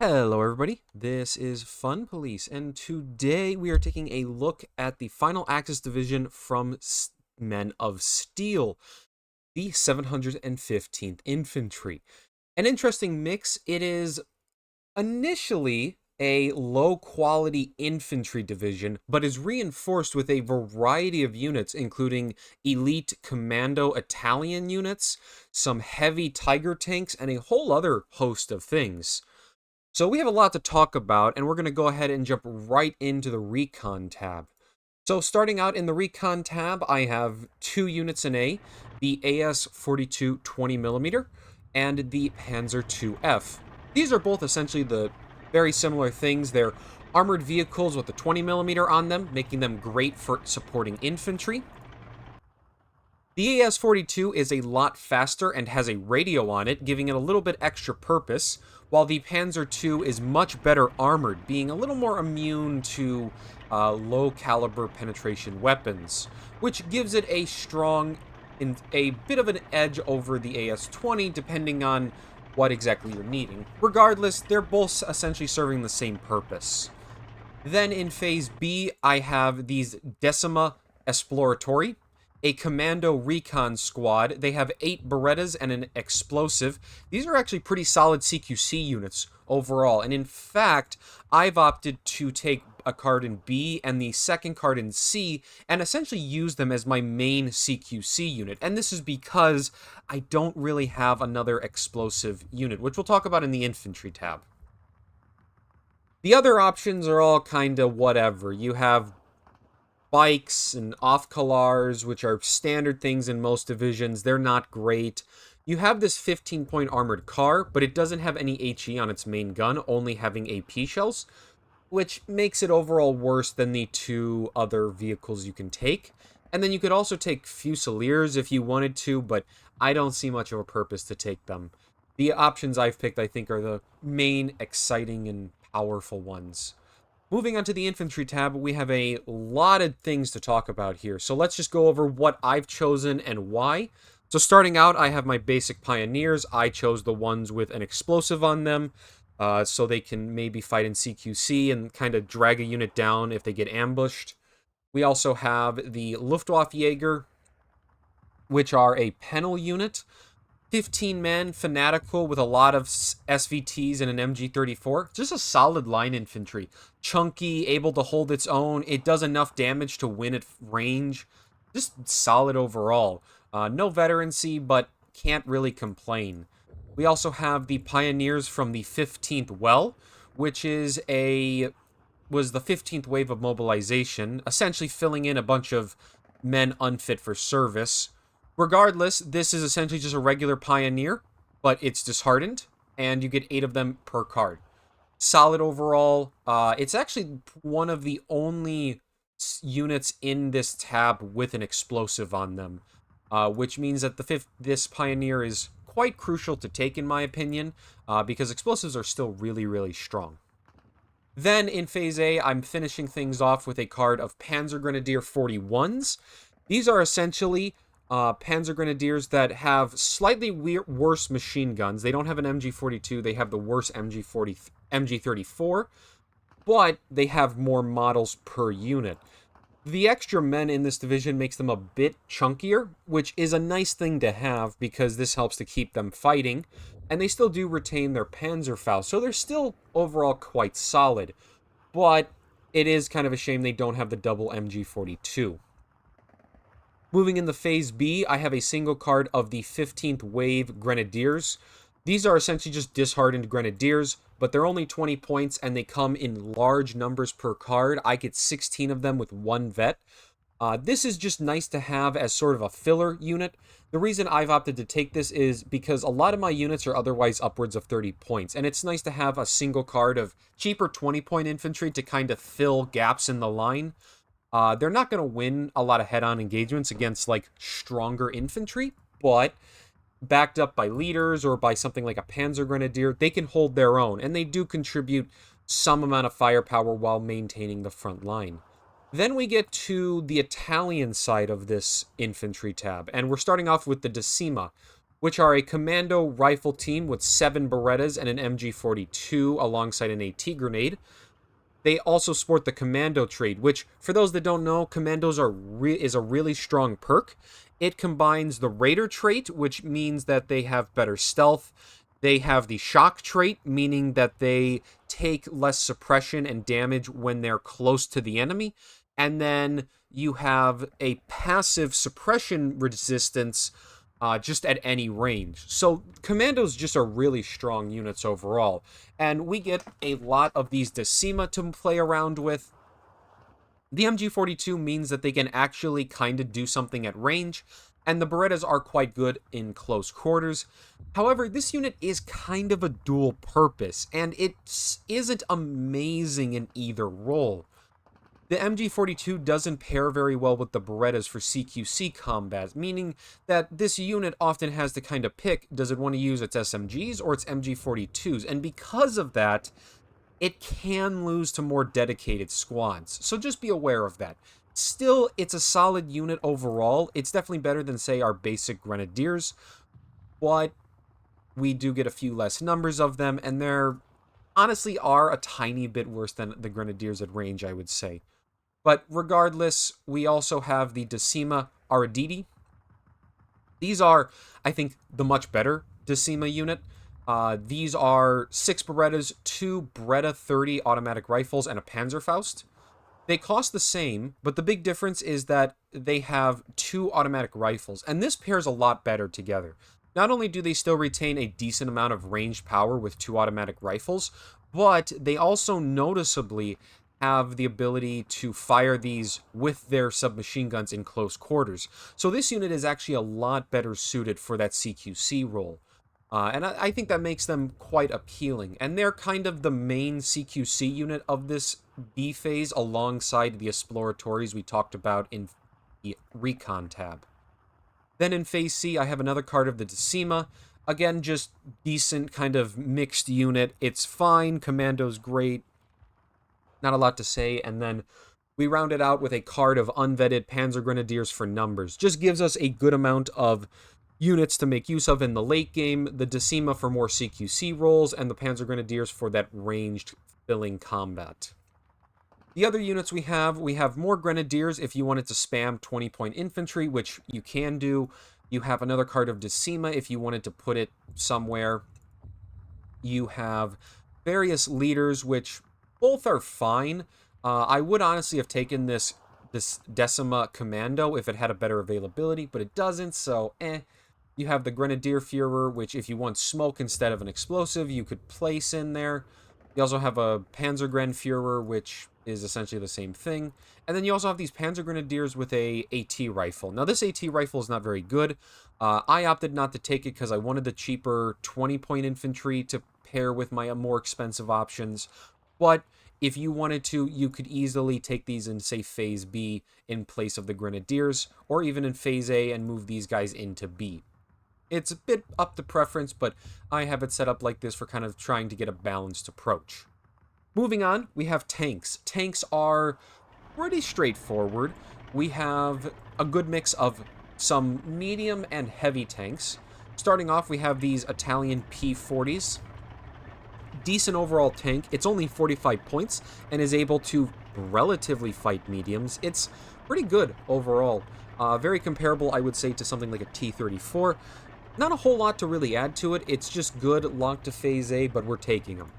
Hello, everybody. This is Fun Police, and today we are taking a look at the Final Axis Division from Men of Steel, the 715th Infantry. An interesting mix. It is initially a low-quality infantry division, but is reinforced with a variety of units, including elite commando Italian units, some heavy Tiger tanks, and a whole other host of things. So we have a lot to talk about, and we're going to go ahead and jump right into the Recon tab. So starting out in the Recon tab, I have two units in A, the AS-42 20mm and the Panzer II-F. These are both essentially the very similar things. They're armored vehicles with a 20mm on them, making them great for supporting infantry. The AS-42 is a lot faster and has a radio on it, giving it a little bit extra purpose, while the Panzer II is much better armored, being a little more immune to low-caliber penetration weapons, which gives it a a bit of an edge over the AS-20, depending on what exactly you're needing. Regardless, they're both essentially serving the same purpose. Then in Phase B, I have these Decima Esploratori, a Commando Recon squad. They have 8 Berettas and an explosive. These are actually pretty solid CQC units overall, and in fact, I've opted to take a card in B and the second card in C and essentially use them as my main CQC unit. And this is because I don't really have another explosive unit, which we'll talk about in the infantry tab. The other options are all kind of whatever. You have bikes and off-colars, which are standard things in most divisions. They're not great. You have this 15-point armored car, but it doesn't have any HE on its main gun, only having AP shells, which makes it overall worse than the two other vehicles you can take. And then you could also take Fusiliers if you wanted to, but I don't see much of a purpose to take them. The options I've picked, I think, are the main exciting and powerful ones. Moving on to the infantry tab, we have a lot of things to talk about here. So let's just go over what I've chosen and why. So starting out, I have my basic pioneers. I chose the ones with an explosive on them, so they can maybe fight in CQC and kind of drag a unit down if they get ambushed. We also have the Luftwaffejäger, which are a Pennel unit. 15-man fanatical with a lot of SVTs and an MG34. Just a solid line infantry. Chunky, able to hold its own. It does enough damage to win at range. Just solid overall. No veterancy, but can't really complain. We also have the Pioneers from the 15th Well, which was the 15th wave of mobilization, essentially filling in a bunch of men unfit for service. Regardless, this is essentially just a regular Pioneer, but it's disheartened, and you get 8 of them per card. Solid overall. It's actually one of the only units in this tab with an explosive on them, which means that this Pioneer is quite crucial to take, in my opinion, because explosives are still really, really strong. Then in Phase A, I'm finishing things off with a card of Panzer Grenadier 41s. These are essentially Panzer Grenadiers that have slightly worse machine guns. They don't have an MG42, they have the worst MG34, but they have more models per unit. The extra men in this division makes them a bit chunkier, which is a nice thing to have because this helps to keep them fighting, and they still do retain their Panzerfaust, so they're still overall quite solid, but it is kind of a shame they don't have the double MG42. Moving into Phase B, I have a single card of the 15th Wave Grenadiers. These are essentially just disheartened Grenadiers, but they're only 20 points and they come in large numbers per card. I get 16 of them with 1 vet. This is just nice to have as sort of a filler unit. The reason I've opted to take this is because a lot of my units are otherwise upwards of 30 points, and it's nice to have a single card of cheaper 20-point infantry to kind of fill gaps in the line. They're not going to win a lot of head-on engagements against, like, stronger infantry, but backed up by leaders or by something like a Panzer Grenadier, they can hold their own, and they do contribute some amount of firepower while maintaining the front line. Then we get to the Italian side of this infantry tab, and we're starting off with the Decima, which are a commando rifle team with 7 Berettas and an MG42 alongside an AT grenade. They also sport the Commando trait, which, for those that don't know, Commandos is a really strong perk. It combines the Raider trait, which means that they have better stealth. They have the Shock trait, meaning that they take less suppression and damage when they're close to the enemy. And then you have a passive suppression resistance just at any range. So Commandos just are really strong units overall. And we get a lot of these Decima to play around with. The MG42 means that they can actually kind of do something at range, and the Berettas are quite good in close quarters. However, this unit is kind of a dual purpose, and it isn't amazing in either role. The MG42 doesn't pair very well with the Berettas for CQC combat, meaning that this unit often has to kind of pick, does it want to use its SMGs or its MG42s? And because of that, it can lose to more dedicated squads. So just be aware of that. Still, it's a solid unit overall. It's definitely better than, say, our basic Grenadiers, but we do get a few less numbers of them, and they're honestly are a tiny bit worse than the Grenadiers at range, I would say. But regardless, we also have the Decima Araditi. These are, I think, the much better Decima unit. These are 6 Berettas, 2 Beretta 30 automatic rifles, and a Panzerfaust. They cost the same, but the big difference is that they have 2 automatic rifles, and this pairs a lot better together. Not only do they still retain a decent amount of ranged power with 2 automatic rifles, but they also noticeably have the ability to fire these with their submachine guns in close quarters. So this unit is actually a lot better suited for that CQC role. And I think that makes them quite appealing. And they're kind of the main CQC unit of this B phase alongside the exploratories we talked about in the Recon tab. Then in Phase C, I have another card of the Decima. Again, just decent kind of mixed unit. It's fine. Commando's great. Not a lot to say. And then we round it out with a card of unvetted Panzer Grenadiers for numbers. Just gives us a good amount of units to make use of in the late game. The Decima for more CQC roles, and the Panzer Grenadiers for that ranged filling combat. The other units we have more Grenadiers if you wanted to spam 20-point infantry, which you can do. You have another card of Decima if you wanted to put it somewhere. You have various leaders, which both are fine. I would honestly have taken this Decima Commando if it had a better availability, but it doesn't, so You have the Grenadier Führer, which if you want smoke instead of an explosive, you could place in there. You also have a Panzergren Führer, which is essentially the same thing. And then you also have these Panzer Grenadiers with a AT rifle. Now, this AT rifle is not very good. I opted not to take it because I wanted the cheaper 20-point infantry to pair with my more expensive options. But if you wanted to, you could easily take these in, say, Phase B in place of the Grenadiers, or even in Phase A and move these guys into B. It's a bit up to preference, but I have it set up like this for kind of trying to get a balanced approach. Moving on, we have tanks. Tanks are pretty straightforward. We have a good mix of some medium and heavy tanks. Starting off, we have these Italian P40s. Decent overall tank. It's only 45 points and is able to relatively fight mediums. It's pretty good overall. Very comparable, I would say, to something like a T-34. Not a whole lot to really add to it. It's just good, locked to Phase A, but we're taking them.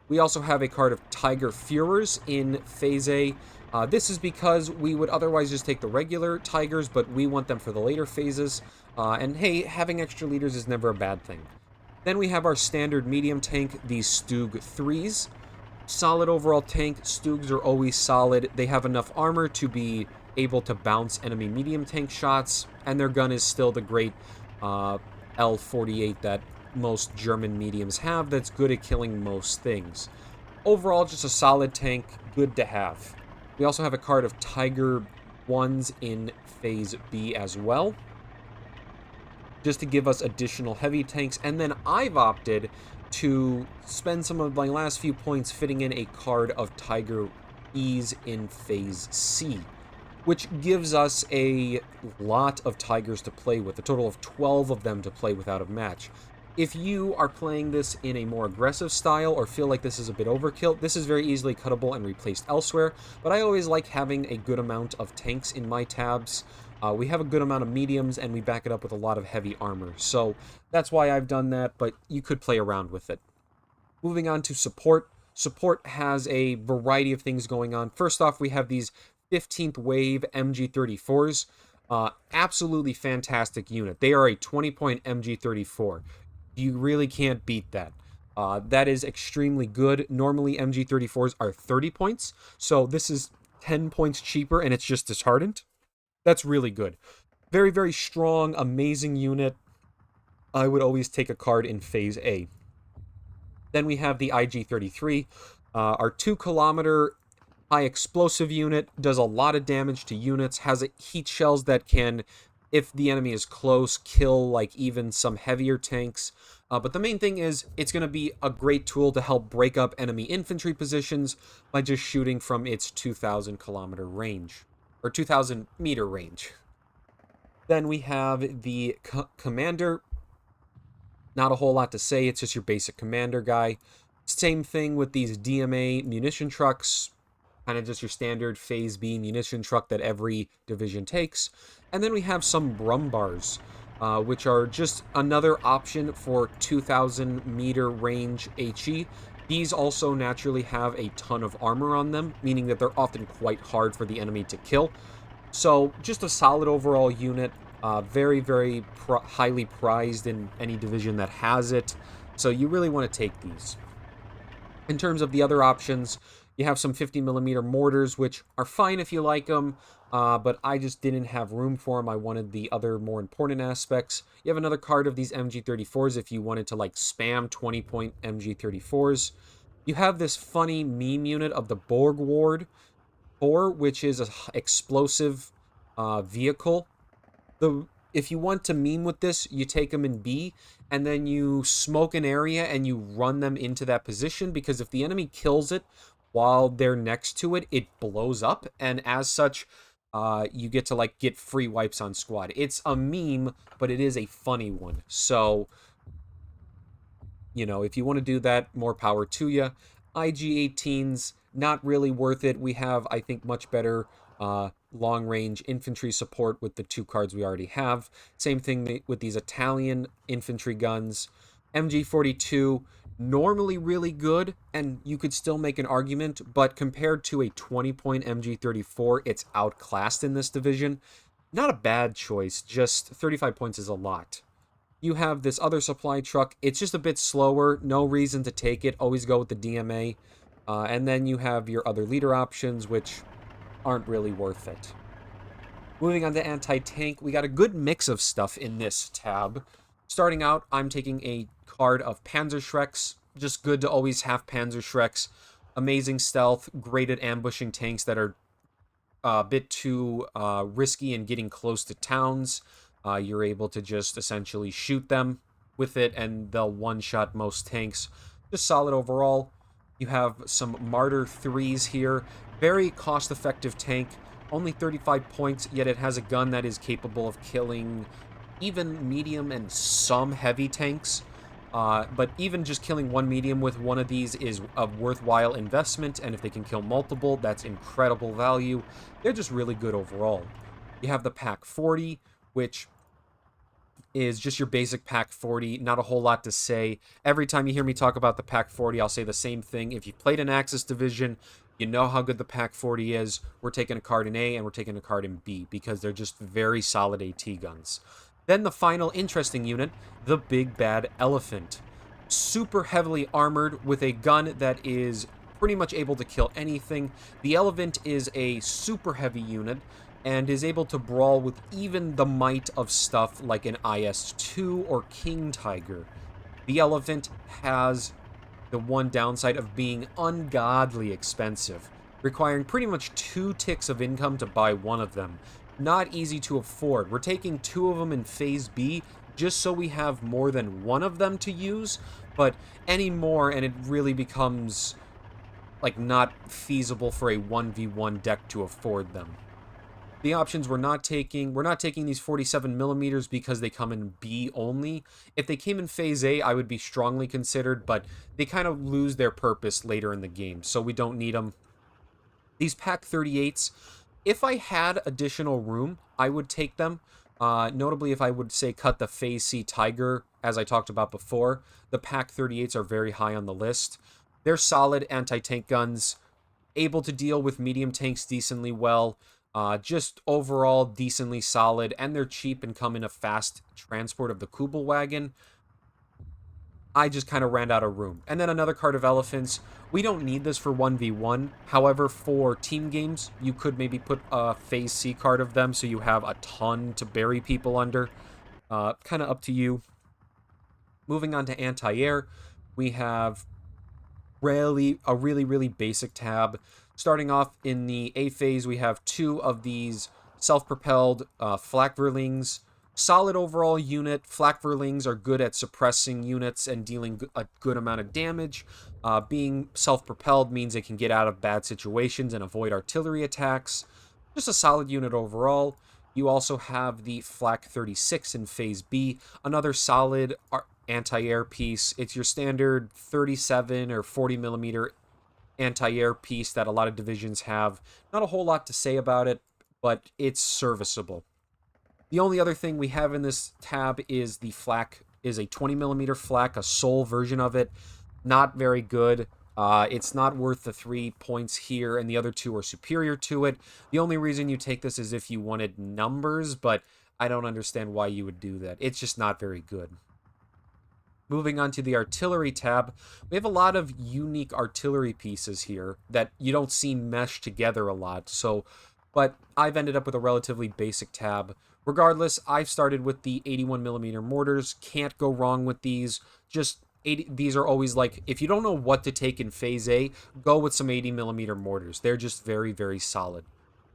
We also have a card of Tiger Führers in Phase A. This is because we would otherwise just take the regular Tigers, but we want them for the later phases. And hey, having extra leaders is never a bad thing. Then we have our standard medium tank, these Stug 3s. Solid overall tank. Stugs are always solid. They have enough armor to be able to bounce enemy medium tank shots, and their gun is still the great L48 that most German mediums have that's good at killing most things. Overall, just a solid tank, good to have. We also have a card of Tiger 1s in Phase B as well, just to give us additional heavy tanks. And then I've opted to spend some of my last few points fitting in a card of Tiger E's in Phase C. which gives us a lot of Tigers to play with, a total of 12 of them to play without a match. If you are playing this in a more aggressive style or feel like this is a bit overkill, this is very easily cuttable and replaced elsewhere, but I always like having a good amount of tanks in my tabs. We have a good amount of mediums, and we back it up with a lot of heavy armor, so that's why I've done that, but you could play around with it. Moving on to support. Support has a variety of things going on. First off, we have these 15th wave MG34s. Absolutely fantastic unit. They are a 20-point MG34. You really can't beat that. That is extremely good. Normally, MG34s are 30 points, so this is 10 points cheaper, and it's just disheartened. That's really good. Very, very strong, amazing unit. I would always take a card in Phase A. Then we have the IG-33, our 2-kilometer high explosive unit, does a lot of damage to units, has heat shells that can, if the enemy is close, kill like even some heavier tanks. But the main thing is it's going to be a great tool to help break up enemy infantry positions by just shooting from its 2,000-kilometer range, or 2,000-meter range. Then we have the Commander. Not a whole lot to say, it's just your basic commander guy. Same thing with these DMA munition trucks, kind of just your standard Phase B munition truck that every division takes. And then we have some Brumbars, which are just another option for 2,000-meter range HE. These also naturally have a ton of armor on them, meaning that they're often quite hard for the enemy to kill. So just a solid overall unit. Very, very highly prized in any division that has it. So you really want to take these. In terms of the other options, you have some 50mm mortars, which are fine if you like them, but I just didn't have room for them. I wanted the other more important aspects. You have another card of these MG34s if you wanted to like spam 20-point MG34s. You have this funny meme unit of the Borg Ward 4, which is an explosive vehicle. If you want to meme with this, you take them in B, and then you smoke an area and you run them into that position, because if the enemy kills it while they're next to it, it blows up, and as such, you get to like get free wipes on squad. It's a meme, but it is a funny one. So, you know, if you want to do that, more power to you. IG-18s, not really worth it. We have, I think, much better long-range infantry support with the 2 cards we already have. Same thing with these Italian infantry guns. MG42, normally really good, and you could still make an argument, but compared to a 20-point MG34, it's outclassed in this division. Not a bad choice, just 35 points is a lot. You have this other supply truck. It's just a bit slower. No reason to take it. Always go with the DMA. And then you have your other leader options, which aren't really worth it. Moving on to anti-tank, we got a good mix of stuff in this tab. Starting out, I'm taking a card of Panzerschrecks. Just good to always have Panzerschrecks. Amazing stealth, great at ambushing tanks that are a bit too risky in getting close to towns. You're able to just essentially shoot them with it, and they'll one-shot most tanks. Just solid overall. You have some Martyr 3s here. Very cost-effective tank. Only 35 points, yet it has a gun that is capable of killing even medium and some heavy tanks. But even just killing one medium with one of these is a worthwhile investment, and if they can kill multiple, that's incredible value. They're just really good overall. You have the Pack 40, which is just your basic Pack 40. Not a whole lot to say. Every time you hear me talk about the Pack 40, I'll say the same thing. If you played an Axis division, you know how good the Pack 40 is. We're taking a card in A and we're taking a card in B because they're just very solid AT guns. Then the final interesting unit, the Big Bad Elephant. Super heavily armored with a gun that is pretty much able to kill anything. The Elephant is a super heavy unit and is able to brawl with even the might of stuff like an IS-2 or King Tiger. The Elephant has the one downside of being ungodly expensive, requiring pretty much 2 ticks of income to buy one of them. Not easy to afford. We're taking 2 of them in Phase B just so we have more than one of them to use, but any more and it really becomes like not feasible for a 1v1 deck to afford them. The options we're not taking these 47 millimeters because they come in B only. If they came in phase A, I would be strongly considered, but they kind of lose their purpose later in the game, so we don't need them. These Pack 38s, if I had additional room, I would take them. Notably, if I would say cut the Phase C Tiger, as I talked about before, the Pack 38s are very high on the list. They're solid anti-tank guns, able to deal with medium tanks decently well, just overall decently solid, and they're cheap and come in a fast transport of the Kubel wagon. I just kind of ran out of room. And then another card of elephants. We don't need this for 1v1. However, for team games, you could maybe put a phase C card of them so you have a ton to bury people under. Kind of up to you. Moving on to anti-air, we have really basic tab. Starting off in the A phase, we have two of these self-propelled Flakverlings. Solid overall unit. Flakverlings are good at suppressing units and dealing a good amount of damage. Being self-propelled means they can get out of bad situations and avoid artillery attacks. Just a solid unit overall. You also have the Flak 36 in Phase B, another solid anti-air piece. It's your standard 37 or 40 millimeter anti-air piece that a lot of divisions have. Not a whole lot to say about it, but it's serviceable. The only other thing we have in this tab is the flak is a 20 millimeter flak, a sole version of it. Not very good. It's not worth the 3 points here, and the other two are superior to it. The only reason you take this is if you wanted numbers, but I don't understand why you would do that. It's just not very good. Moving on to the artillery tab, we have a lot of unique artillery pieces here that you don't see meshed together a lot. But I've ended up with a relatively basic tab. Regardless, I've started with the 81 millimeter mortars. Can't go wrong with these. Just 80, these are always like, if you don't know what to take in phase A, go with some 80 millimeter mortars. They're just very solid.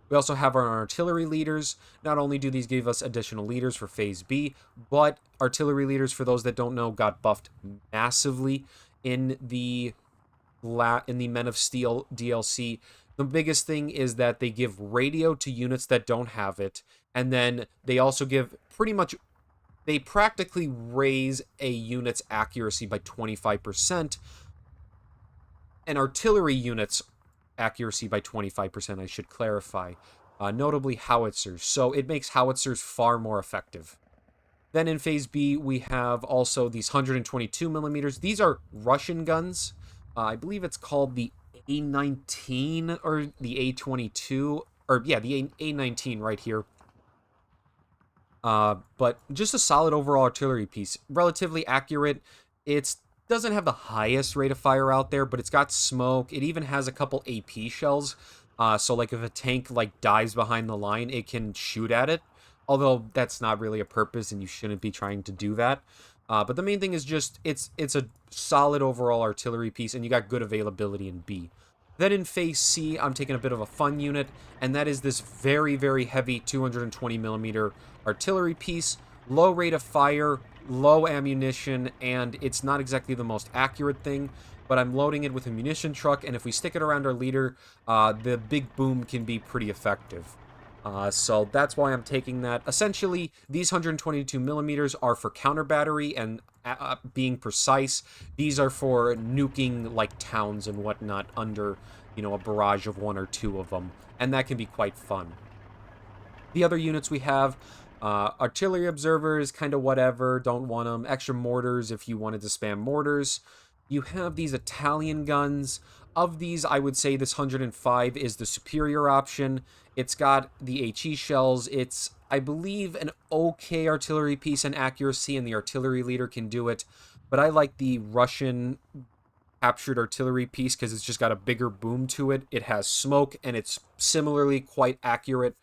We also have our artillery leaders. Not only do these give us additional leaders for Phase B, but artillery leaders, for those that don't know, got buffed massively in the Men of Steel DLC. The biggest thing is that they give radio to units that don't have it, and then they also give they practically raise a unit's accuracy by 25%, and artillery units accuracy by 25%, I should clarify. Notably howitzers, so it makes howitzers far more effective. Then in Phase B, we have also these 122 millimeters. These are Russian guns. I believe it's called the A19 or the A22, or yeah, the A19 right here. But just a solid overall artillery piece. Relatively accurate. It doesn't have the highest rate of fire out there, but it's got smoke. It even has a couple AP shells. So like if a tank like dies behind the line, it can shoot at it. Although that's not really a purpose, and you shouldn't be trying to do that. But the main thing is just it's a solid overall artillery piece, and you got good availability in B. Then in Phase C, I'm taking a bit of a fun unit, and that is this very heavy 220 millimeter artillery piece. Low rate of fire, low ammunition, and it's not exactly the most accurate thing, but I'm loading it with a munition truck, and if we stick it around our leader, the big boom can be pretty effective. So that's why I'm taking that. Essentially, these 122 millimeters are for counter battery, and being precise, these are for nuking like towns and whatnot under, a barrage of one or two of them, and that can be quite fun. The other units we have, artillery observers, kind of whatever, don't want them. Extra mortars if you wanted to spam mortars. You have these Italian guns. Of these, I would say this 105 is the superior option. It's got the HE shells. It's, I believe, an okay artillery piece and accuracy, and the artillery leader can do it. But I like the Russian captured artillery piece because it's just got a bigger boom to it. It has smoke, and it's similarly quite accurate.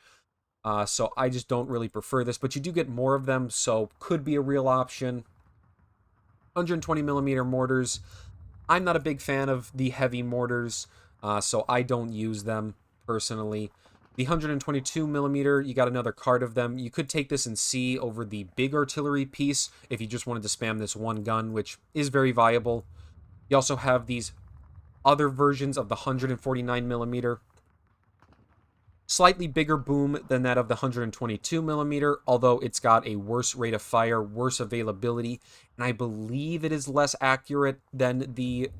So I just don't really prefer this, but you do get more of them, so could be a real option. 120 millimeter mortars. I'm not a big fan of the heavy mortars, so I don't use them personally. The 122 millimeter, you got another card of them. You could take this in C over the big artillery piece if you just wanted to spam this one gun, which is very viable. You also have these other versions of the 149 millimeter. Slightly bigger boom than that of the 122mm, although it's got a worse rate of fire, worse availability, and I believe it is less accurate than the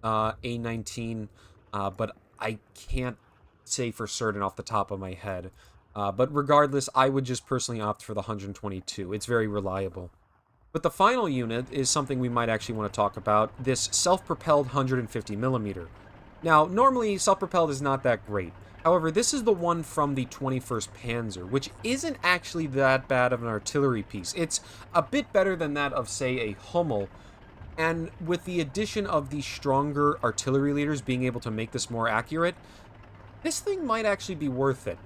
A19, but I can't say for certain off the top of my head. But regardless, I would just personally opt for the 122. It's very reliable. But the final unit is something we might actually want to talk about, this self-propelled 150mm. Now, normally, self-propelled is not that great. However, this is the one from the 21st Panzer, which isn't actually that bad of an artillery piece. It's a bit better than that of, say, a Hummel, and with the addition of the stronger artillery leaders being able to make this more accurate, this thing might actually be worth it.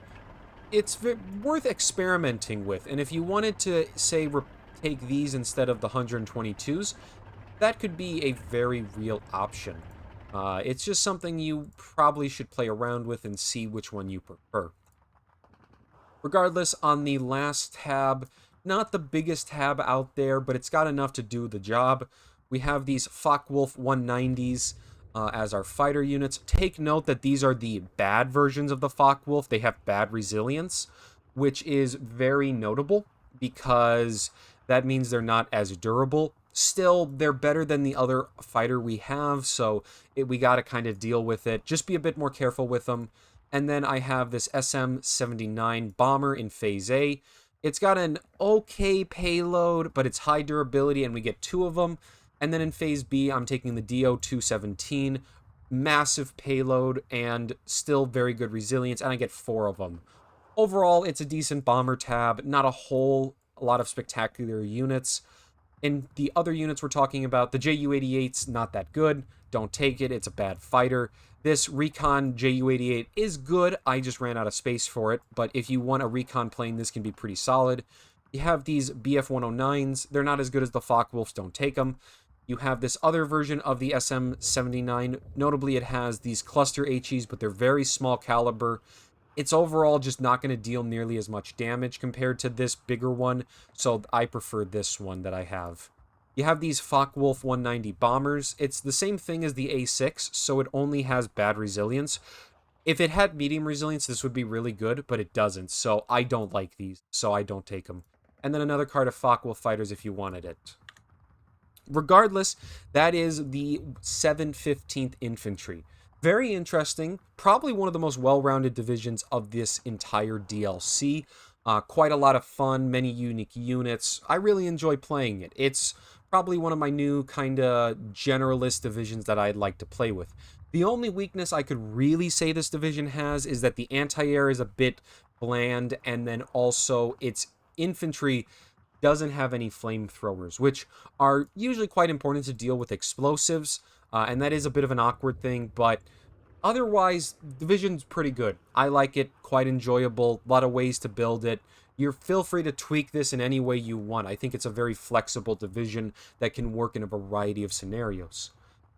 It's worth experimenting with, and if you wanted to, say, take these instead of the 122s, that could be a very real option. It's just something you probably should play around with and see which one you prefer. Regardless, on the last tab, not the biggest tab out there, but it's got enough to do the job. We have these Focke-Wulf 190s as our fighter units. Take note that these are the bad versions of the Focke-Wulf. They have bad resilience, which is very notable because that means they're not as durable. Still, they're better than the other fighter we have, so we got to kind of deal with it. Just be a bit more careful with them. And then I have this SM-79 bomber in Phase A. It's got an okay payload, but it's high durability, and we get 2 of them. And then in Phase B, I'm taking the DO-217, massive payload, and still very good resilience, and I get 4 of them. Overall, it's a decent bomber tab, not a lot of spectacular units. In the other units we're talking about, the Ju-88's not that good. Don't take it. It's a bad fighter. This Recon Ju-88 is good. I just ran out of space for it. But if you want a Recon plane, this can be pretty solid. You have these BF-109s. They're not as good as the Focke-Wulfs. Don't take them. You have this other version of the SM-79. Notably, it has these cluster HEs, but they're very small caliber. It's overall just not going to deal nearly as much damage compared to this bigger one, so I prefer this one that I have. You have these Focke-Wulf 190 bombers. It's the same thing as the A6, so it only has bad resilience. If it had medium resilience, this would be really good, but it doesn't, so I don't like these, so I don't take them. And then another card of Focke-Wulf fighters if you wanted it. Regardless, that is the 715th Infantry. Very interesting, probably one of the most well-rounded divisions of this entire DLC. Quite a lot of fun, many unique units. I really enjoy playing it. It's probably one of my new kind of generalist divisions that I'd like to play with. The only weakness I could really say this division has is that the anti-air is a bit bland, and then also its infantry doesn't have any flamethrowers, which are usually quite important to deal with explosives, and that is a bit of an awkward thing, but otherwise, Division's pretty good. I like it, quite enjoyable, a lot of ways to build it. Feel free to tweak this in any way you want. I think it's a very flexible division that can work in a variety of scenarios.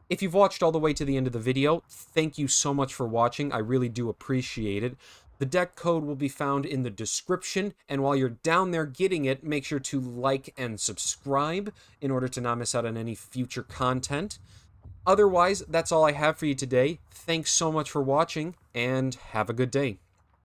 If you've watched all the way to the end of the video, thank you so much for watching. I really do appreciate it. The deck code will be found in the description, and while you're down there getting it, make sure to like and subscribe in order to not miss out on any future content. Otherwise, that's all I have for you today. Thanks so much for watching, and have a good day.